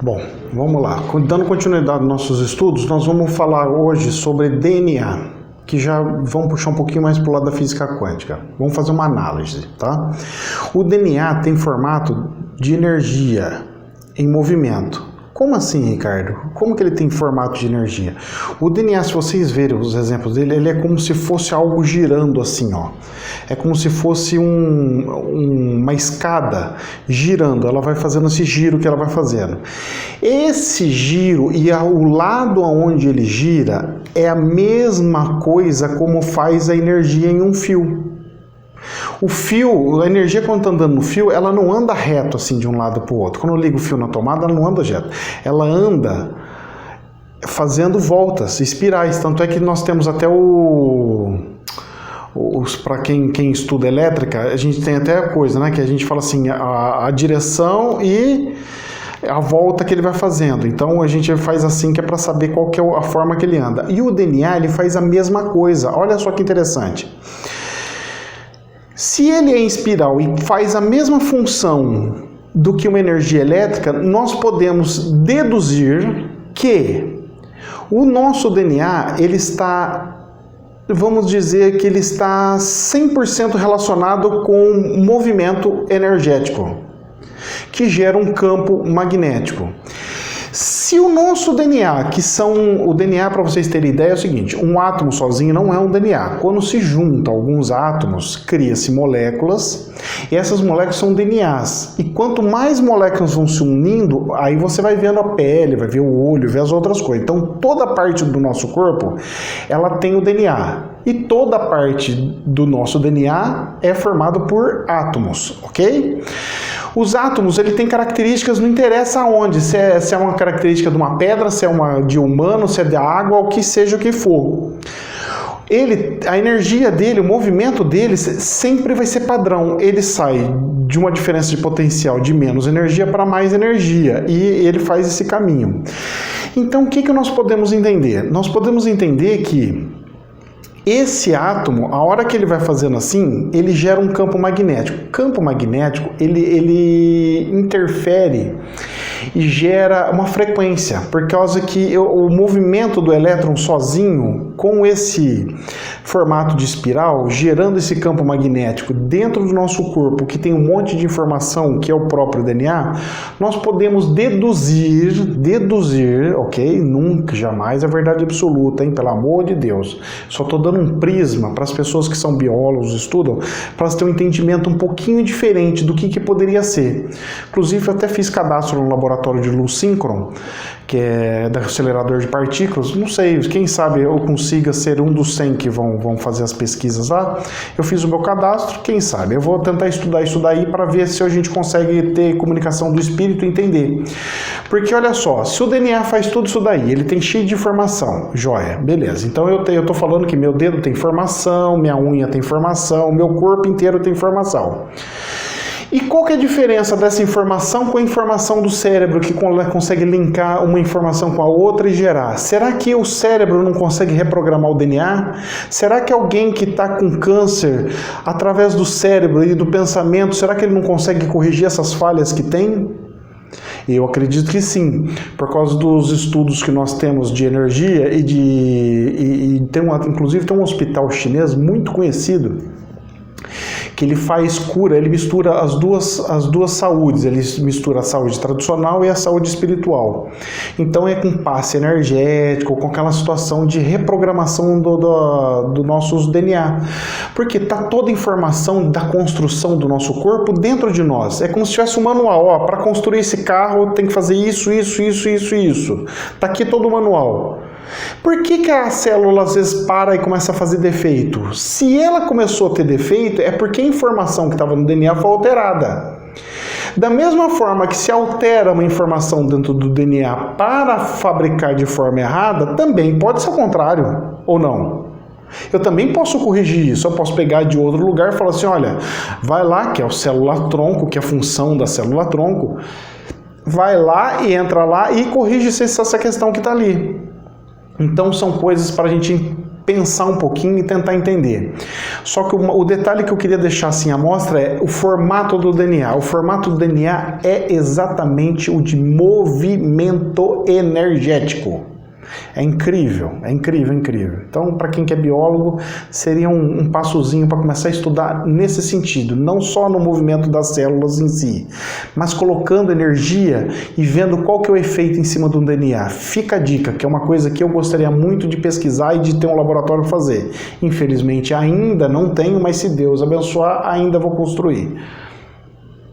Bom, vamos lá. Dando continuidade aos nossos estudos, nós vamos falar hoje sobre DNA, que já vamos puxar um pouquinho mais para o lado da física quântica. Vamos fazer uma análise, tá? O DNA tem formato de energia em movimento. Como assim, Ricardo? Como que ele tem formato de energia? O DNA, se vocês verem os exemplos dele, ele é como se fosse algo girando assim, ó. É como se fosse uma escada girando. Ela vai fazendo esse giro que ela vai fazendo. Esse giro e o lado aonde ele gira é a mesma coisa como faz a energia em um fio. O fio, a energia quando está andando no fio, ela não anda reto assim de um lado para o outro. Quando eu ligo o fio na tomada, ela não anda reto. Ela anda fazendo voltas, espirais. Tanto é que nós temos até para quem estuda elétrica, a gente tem até a coisa, né? Que a gente fala assim, a direção e a volta que ele vai fazendo. Então a gente faz assim que é para saber qual que é a forma que ele anda. E o DNA, ele faz a mesma coisa. Olha só que interessante. Se ele é em espiral e faz a mesma função do que uma energia elétrica, nós podemos deduzir que o nosso DNA, ele está, vamos dizer que ele está 100% relacionado com um movimento energético, que gera um campo magnético. Se o nosso DNA, o DNA, para vocês terem ideia, é o seguinte, um átomo sozinho não é um DNA. Quando se junta alguns átomos, cria-se moléculas, e essas moléculas são DNAs. E quanto mais moléculas vão se unindo, aí você vai vendo a pele, vai ver o olho, ver as outras coisas. Então, toda parte do nosso corpo, ela tem o DNA. E toda parte do nosso DNA é formada por átomos, ok? Os átomos, ele tem características, não interessa aonde, se é uma característica de uma pedra, se é uma de humano, se é da água, o que seja o que for. A energia dele, o movimento dele sempre vai ser padrão. Ele sai de uma diferença de potencial de menos energia para mais energia e ele faz esse caminho. Então, o que nós podemos entender? Nós podemos entender que esse átomo, a hora que ele vai fazendo assim, ele gera um campo magnético. O campo magnético, ele interfere e gera uma frequência, por causa que o movimento do elétron sozinho, com esse formato de espiral, gerando esse campo magnético dentro do nosso corpo, que tem um monte de informação, que é o próprio DNA, nós podemos deduzir, ok? Nunca, jamais é verdade absoluta, hein? Pelo amor de Deus. Só estou dando um prisma para as pessoas que são biólogos, estudam, para elas terem um entendimento um pouquinho diferente do que poderia ser. Inclusive, eu até fiz cadastro no laboratório de luz síncron, que é da acelerador de partículas. Não sei, quem sabe eu consiga ser um dos 100 que vão fazer as pesquisas lá. Eu fiz o meu cadastro, quem sabe? Eu vou tentar estudar isso daí para ver se a gente consegue ter comunicação do espírito e entender. Porque olha só, se o DNA faz tudo isso daí, ele tem cheio de informação, joia, beleza. Então eu tô falando que meu dedo tem informação, minha unha tem informação, meu corpo inteiro tem informação. E qual que é a diferença dessa informação com a informação do cérebro, que consegue linkar uma informação com a outra e gerar? Será que o cérebro não consegue reprogramar o DNA? Será que alguém que está com câncer, através do cérebro e do pensamento, será que ele não consegue corrigir essas falhas que tem? Eu acredito que sim, por causa dos estudos que nós temos de energia inclusive tem um hospital chinês muito conhecido, que ele faz cura, ele mistura as duas saúdes, ele mistura a saúde tradicional e a saúde espiritual. Então é com passe energético, com aquela situação de reprogramação do nosso DNA. Porque está toda a informação da construção do nosso corpo dentro de nós. É como se tivesse um manual, para construir esse carro tem que fazer isso. Está aqui todo o manual. Por que a célula às vezes para e começa a fazer defeito? Se ela começou a ter defeito, é porque a informação que estava no DNA foi alterada. Da mesma forma que se altera uma informação dentro do DNA para fabricar de forma errada, também pode ser o contrário, ou não? Eu também posso corrigir isso, eu posso pegar de outro lugar e falar assim, olha, vai lá, que é o célula-tronco, que é a função da célula-tronco, vai lá e entra lá e corrige essa questão que está ali. Então são coisas para a gente pensar um pouquinho e tentar entender. Só que o detalhe que eu queria deixar assim à mostra é o formato do DNA. O formato do DNA é exatamente o de movimento energético. É incrível, é incrível, é incrível. Então, para quem que é biólogo, seria um passozinho para começar a estudar nesse sentido, não só no movimento das células em si, mas colocando energia e vendo qual que é o efeito em cima do DNA. Fica a dica, que é uma coisa que eu gostaria muito de pesquisar e de ter um laboratório para fazer. Infelizmente ainda não tenho, mas se Deus abençoar, ainda vou construir.